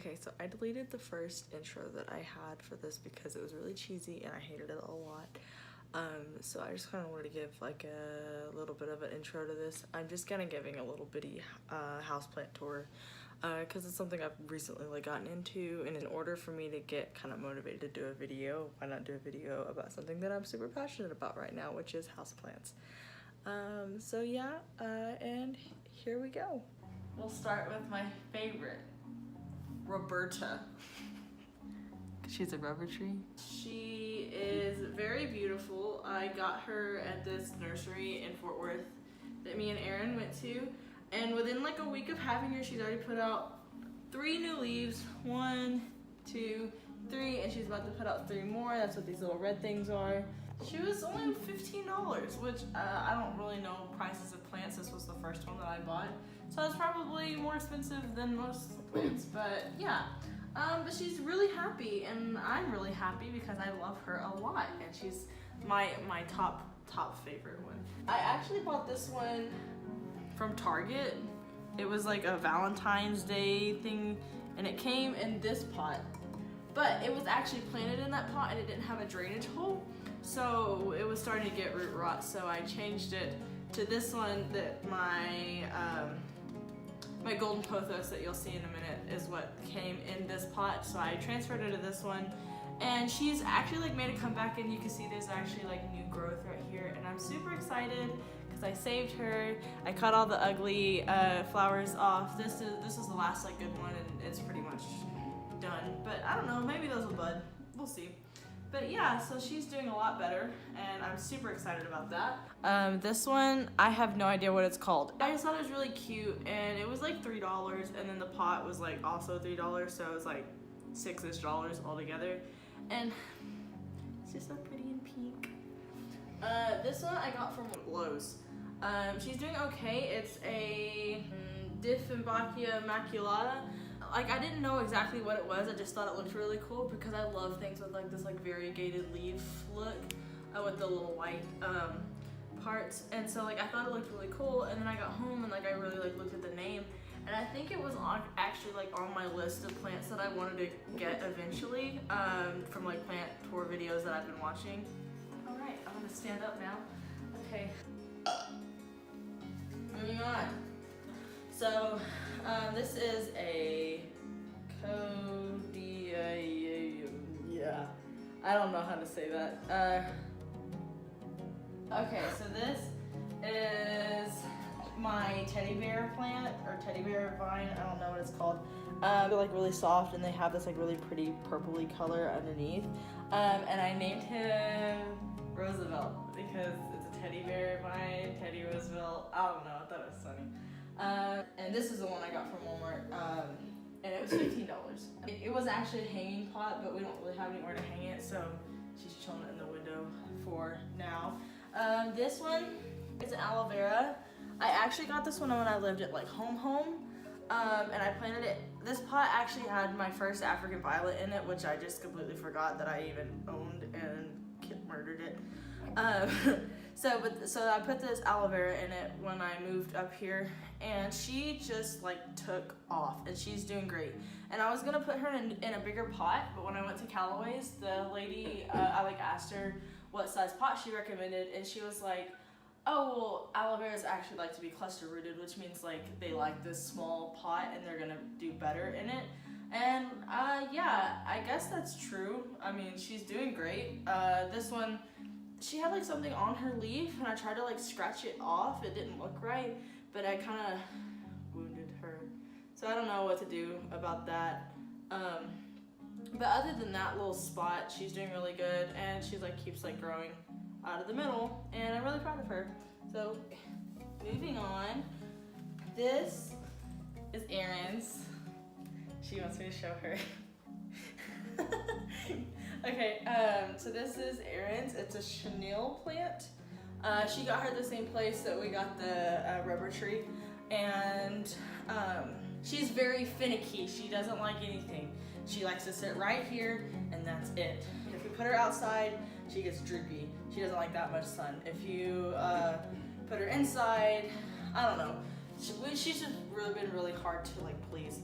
Okay, so I deleted the first intro that I had for this because it was really cheesy and I hated it a lot. So I just kind of wanted to give like a little bit of an intro to this. I'm just kind of giving a little bitty houseplant tour because it's something I've recently like gotten into, and in order for me to get kind of motivated to do a video, why not do a video about something that I'm super passionate about right now, which is houseplants. So yeah, and here we go. We'll start with my favorite, Roberta. She's a rubber tree. She is very beautiful. I got her at this nursery in Fort Worth that me and Aaron went to. And within like a week of having her, she's already put out 3 new leaves. 1, 2, 3, and she's about to put out 3 more. That's what these little red things are. She was only $15, which I don't really know prices of plants. This was the first one that I bought. So it's probably more expensive than most plants, but yeah. But she's really happy, and I'm really happy because I love her a lot, and she's my top favorite one. I actually bought this one from Target. It was like a Valentine's Day thing, and it came in this pot, but it was actually planted in that pot and it didn't have a drainage hole, so it was starting to get root rot. So I changed it to this one that my golden pothos that you'll see in a minute is what came in this pot. So I transferred it to this one, and she's actually like made a comeback, and you can see there's actually like new growth right here, and I'm super excited because I saved her. I cut all the ugly flowers off. This is the last like good one, and it's pretty much done, but I don't know, maybe those will bud, we'll see. But yeah, so she's doing a lot better, and I'm super excited about that. This one, I have no idea what it's called. I just thought it was really cute, and it was like $3, and then the pot was like also $3, so it was like $6-ish altogether. And it's just so pretty and pink. This one I got from Lowe's. She's doing okay. It's a Dieffenbachia maculata. Like, I didn't know exactly what it was. I just thought it looked really cool because I love things with like this like variegated leaf look with the little white parts. And so like I thought it looked really cool, and then I got home and like I really like looked at the name, and I think it was actually like on my list of plants that I wanted to get eventually from like plant tour videos that I've been watching. All right, I'm gonna stand up now. Okay. Moving on. So this is a yeah, I don't know how to say that. Okay, so this is my teddy bear plant, or teddy bear vine, I don't know what it's called. They're like really soft, and they have this like really pretty purpley color underneath. And I named him Roosevelt because it's a teddy bear vine, Teddy Roosevelt. I don't know, I thought it was funny. And this is the one I got from Walmart, and it was $15. It was actually a hanging pot, but we don't really have anywhere to hang it, so she's chilling in the window for now. This one is an aloe vera. I actually got this one when I lived at like home, and I planted it. This pot actually had my first African violet in it, which I just completely forgot that I even owned, and murdered it. So I put this aloe vera in it when I moved up here, and she just like took off, and she's doing great. And I was gonna put her in a bigger pot, but when I went to Callaway's, the lady, I like asked her what size pot she recommended, and she was like, oh, well, aloe veras actually like to be cluster rooted, which means like they like this small pot and they're gonna do better in it. And yeah, I guess that's true. I mean, she's doing great. This one, she had like something on her leaf, and I tried to like scratch it off. It didn't look right, but I kind of wounded her. So I don't know what to do about that. But other than that little spot, she's doing really good, and she's like keeps like growing out of the middle, and I'm really proud of her. So moving on, this is Erin's. She wants me to show her. Okay, so this is Erin's. It's a chenille plant. She got her the same place that we got the rubber tree, and she's very finicky. She doesn't like anything. She likes to sit right here, and that's it. If we put her outside, she gets droopy. She doesn't like that much sun. If you put her inside, I don't know. she's just really been really hard to like please.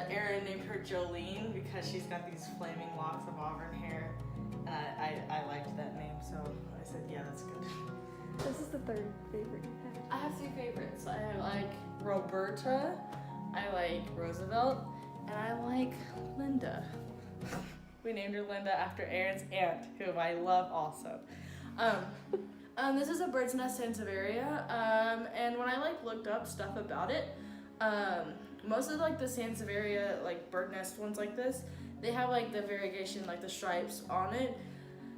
Erin named her Jolene because she's got these flaming locks of auburn hair, and I liked that name, so I said, yeah, that's good. This is the third favorite you have. I have 3 favorites. I like Roberta, I like Roosevelt, and I like Linda. We named her Linda after Erin's aunt, who I love also. This is a bird's nest Sansevieria, and when I like looked up stuff about it, most of like the Sansevieria like bird nest ones like this, they have like the variegation, like the stripes on it.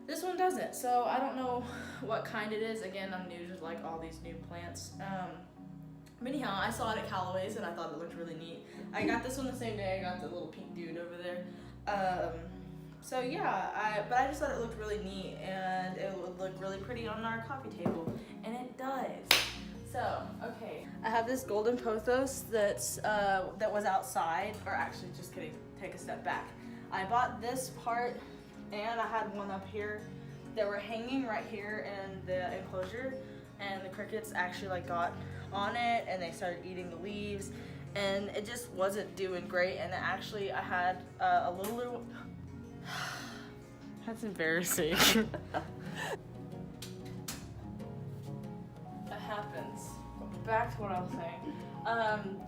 This one doesn't, so I don't know what kind it is. Again, I'm new to like all these new plants. But anyhow, I saw it at Callaway's and I thought it looked really neat. I got this one the same day I got the little pink dude over there. So yeah, but I just thought it looked really neat and it would look really pretty on our coffee table, and it does. So, okay, I have this golden pothos that was outside, or actually, just kidding, take a step back. I bought this part, and I had one up here that were hanging right here in the enclosure, and the crickets actually like got on it, and they started eating the leaves, and it just wasn't doing great, and actually I had a little that's embarrassing. That happens. Back to what I was saying.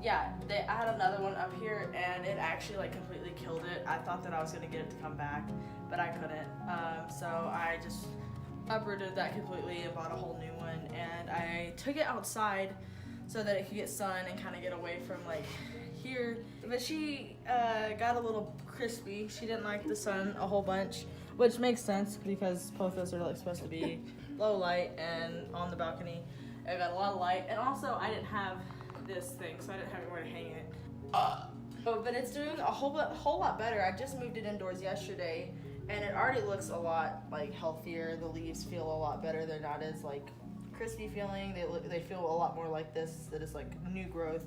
Yeah, I had another one up here and it actually like completely killed it. I thought that I was gonna get it to come back, but I couldn't. So I just uprooted that completely and bought a whole new one, and I took it outside so that it could get sun and kind of get away from like here. But she got a little crispy. She didn't like the sun a whole bunch, which makes sense because pothos are like supposed to be low light and on the balcony. It got a lot of light, and also I didn't have this thing, so I didn't have anywhere to hang it. But it's doing a whole lot better. I just moved it indoors yesterday, and it already looks a lot like healthier. The leaves feel a lot better. They're not as like crispy feeling. They feel a lot more like this, that is like new growth.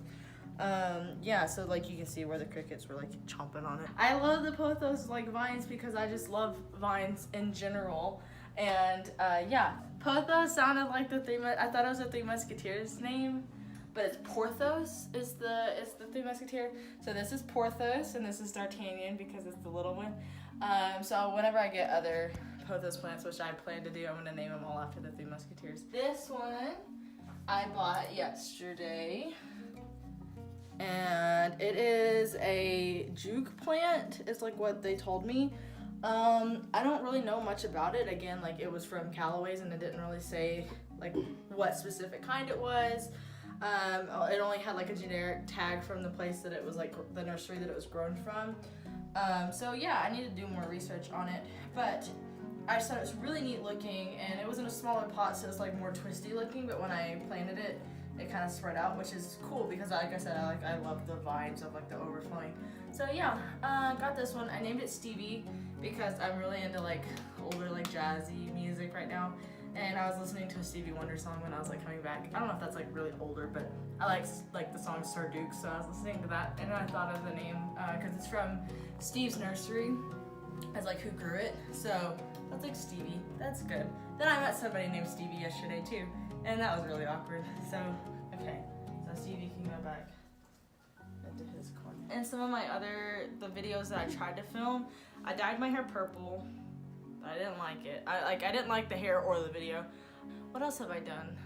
Yeah, so like you can see where the crickets were like chomping on it. I love the pothos like vines because I just love vines in general. And yeah, Pothos sounded like I thought it was the Three Musketeers name, but it's Porthos is the Three Musketeer. So this is Porthos and this is D'Artagnan because it's the little one. So whenever I get other pothos plants, which I plan to do, I'm gonna name them all after the Three Musketeers. This one I bought yesterday, and it is a juke plant. It's like what they told me. I don't really know much about it. Again, like it was from Callaway's and it didn't really say like what specific kind it was. It only had like a generic tag from the place that it was like the nursery that it was grown from. So yeah, I need to do more research on it, but I just thought it was really neat looking, and it was in a smaller pot, so it's like more twisty looking, but when I planted it, it kind of spread out, which is cool because like I said, I love the vibes of like the overflowing. So yeah, got this one. I named it Stevie because I'm really into like older like jazzy music right now, and I was listening to a Stevie Wonder song when I was like coming back. I don't know if that's like really older, but I like the song Sir Duke, so I was listening to that, and I thought of the name because it's from Steve's nursery as like who grew it, so that's like Stevie. That's good. Then I met somebody named Stevie yesterday too, and that was really awkward. So okay, so Stevie can go back into his corner. And some of the videos that I tried to film, I dyed my hair purple, but I didn't like it. I didn't like the hair or the video. What else have I done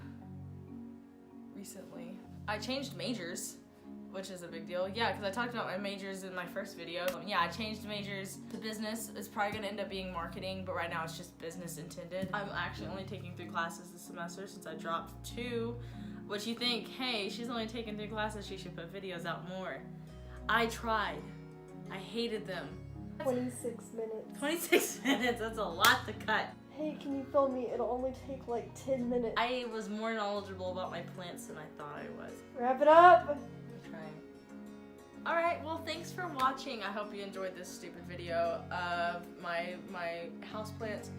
recently? I changed majors, which is a big deal. Yeah, because I talked about my majors in my first video. Yeah, I changed majors to business. It's probably gonna end up being marketing, but right now it's just business intended. I'm actually only taking 3 classes this semester since I dropped 2, which you think, hey, she's only taking 3 classes, she should put videos out more. I tried. I hated them. 26 minutes. 26 minutes, that's a lot to cut. Hey, can you film me? It'll only take like 10 minutes. I was more knowledgeable about my plants than I thought I was. Wrap it up! Alright, well thanks for watching. I hope you enjoyed this stupid video of my houseplants.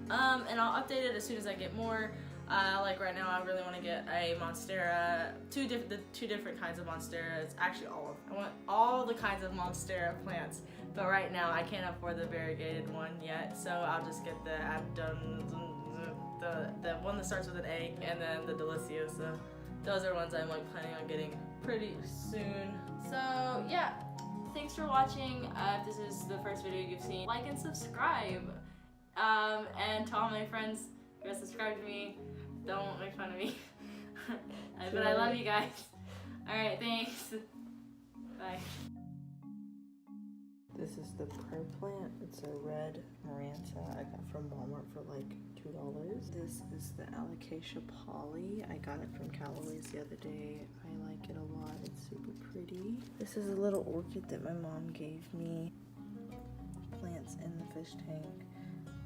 And I'll update it as soon as I get more. Like right now I really want to get a Monstera, the two different kinds of Monsteras, actually all of them. I want all the kinds of Monstera plants, but right now I can't afford the variegated one yet, so I'll just get the one that starts with an A, and then the Deliciosa. those are ones I'm like planning on getting pretty soon. So yeah, thanks for watching. If this is the first video you've seen, like and subscribe. And to all my friends who have subscribed to me, don't make fun of me. But I love you guys. Alright, thanks. Bye. This is the Pro Plant. It's a red Maranta I got from Walmart for like $2. This is the Alocasia Polly. I got it from Callaway's the other day. I like it a lot. It's super pretty. This is a little orchid that my mom gave me. Plants in the fish tank.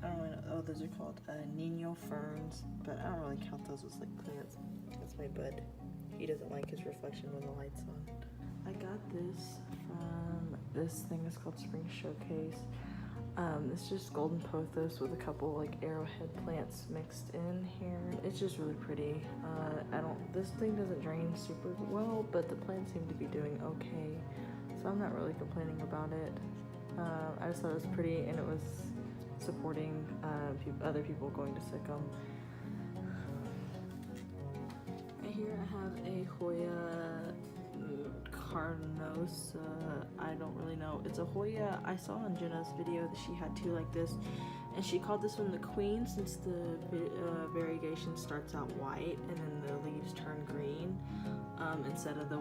I don't really know. Oh, those are called Nino ferns, but I don't really count those as like plants. That's my bud. He doesn't like his reflection when the light's on. I got this from, this thing is called Spring Showcase. It's just golden pothos with a couple like arrowhead plants mixed in here. It's just really pretty. This thing doesn't drain super well, but the plants seem to be doing okay. So I'm not really complaining about it. I just thought it was pretty, and it was supporting other people going to Sikkim. And here I have a Hoya Carnosa. I don't really know. It's a Hoya. I saw on Jenna's video that she had two like this, and she called this one the Queen since the variegation starts out white and then the leaves turn green, instead of the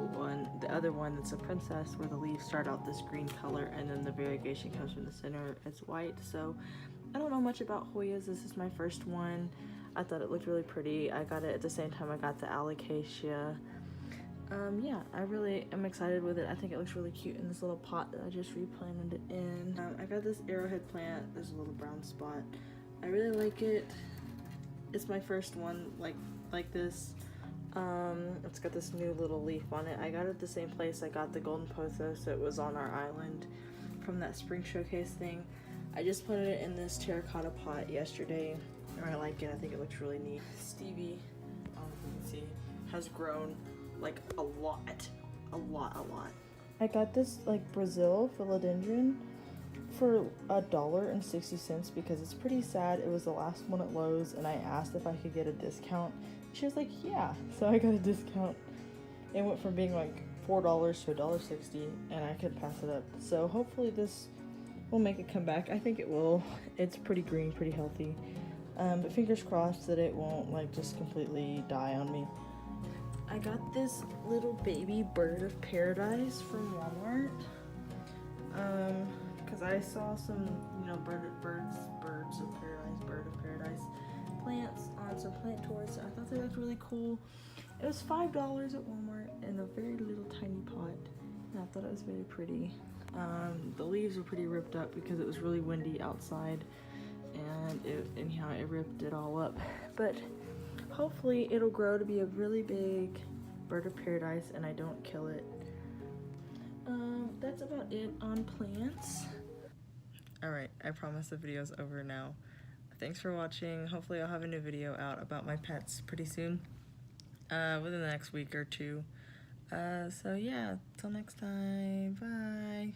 other one that's a Princess, where the leaves start out this green color and then the variegation comes from the center, it's white. So I don't know much about Hoyas. This is my first one. I thought it looked really pretty. I got it at the same time I got the Alocasia. Yeah, I really am excited with it. I think it looks really cute in this little pot that I just replanted it in. I got this arrowhead plant. There's a little brown spot. I really like it. It's my first one like this. It's got this new little leaf on it. I got it at the same place I got the golden pothos that was on our island from that Spring Showcase thing. I just planted it in this terracotta pot yesterday, and I like it. I think it looks really neat. Stevie, I don't know if you can see, has grown like a lot. I got this like Brazil philodendron for $1.60 because it's pretty sad. It was the last one at Lowe's, and I asked if I could get a discount. She was like, yeah, so I got a discount. It went from being like $4 to $1.60, and I could pass it up. So hopefully this will make it come back. I think it will. It's pretty green, pretty healthy. But fingers crossed that it won't like just completely die on me. I got this little baby bird of paradise from Walmart. Because I saw some, bird of paradise plants on some plant tours. I thought they looked really cool. It was $5 at Walmart in a very little tiny pot, and I thought it was very pretty. The leaves were pretty ripped up because it was really windy outside, and it ripped it all up. But hopefully it'll grow to be a really big bird of paradise and I don't kill it. That's about it on plants. Alright, I promise the video's over now. Thanks for watching. Hopefully I'll have a new video out about my pets pretty soon, within the next week or two. So yeah, till next time, bye.